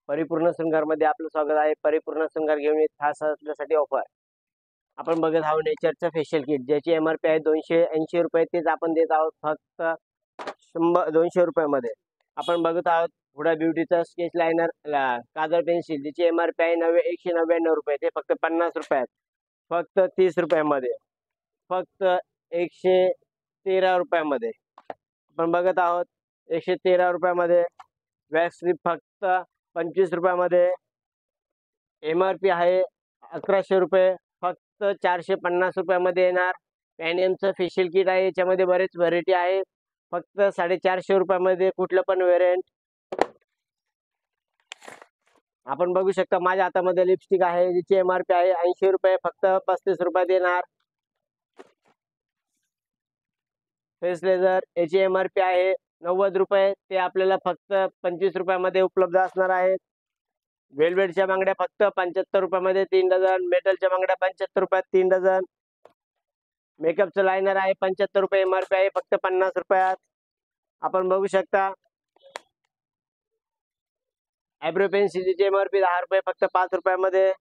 परिपूर्ण शृंगारमध्ये आपलं स्वागत आहे. परिपूर्ण शृंगार घेऊन येत खास आपल्यासाठी ऑफर. आपण बघत आहोत नेचरचं फेशियल किट, ज्याची एमआरपी आहे 280 रुपये. तेच आपण देत आहोत फक्त 200 रुपयामध्ये. आपण बघत आहोत हुडा ब्युटीचा स्केच लायनर काजळ पेन्सिल, ज्याची एमआरपी आहे 199 रुपये. ते फक्त 50 रुपयात, फक्त 30 रुपयामध्ये, फक्त 113 रुपयामध्ये. आपण बघत आहोत 113 रुपयामध्ये. वॅक्स स्ट्रिप फक्त 25 रुपयामध्ये. एमआरपी आहे 1100 रुपये, फक्त 450 रुपयामध्ये येणार. पॅनियमचं फेशियल किट आहे, याच्यामध्ये बरेच व्हरायटी आहे, फक्त 450 रुपयामध्ये कुठलं पण व्हेरियंट. आपण बघू शकता माझ्या हातामध्ये लिपस्टिक आहे, जिची एमआरपी आहे 80 रुपये, फक्त 35 रुपयात येणार. फेस लेझर, याची एमआरपी आहे 90 रुपये, ते आपल्याला फक्त 25 रुपयामध्ये उपलब्ध असणार आहे. वेलवेटच्या बांगड्या फक्त 75 रुपयामध्ये 3 डझन. मेटलच्या बांगड्या 75 रुपयात 3 डझन. मेकअपचं लायनर आहे 75 रुपये, एमआरपी आहे फक्त 50 रुपयात. आपण बघू शकता आयब्रो पेन्सिलची एमआरपी 10 रुपये, फक्त 5 रुपयामध्ये.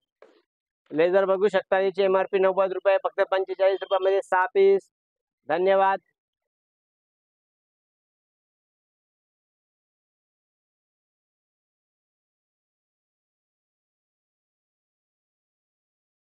लेझर बघू शकता, याची एमआरपी 90 रुपये, फक्त 45 रुपयामध्ये 6 पीस. धन्यवाद.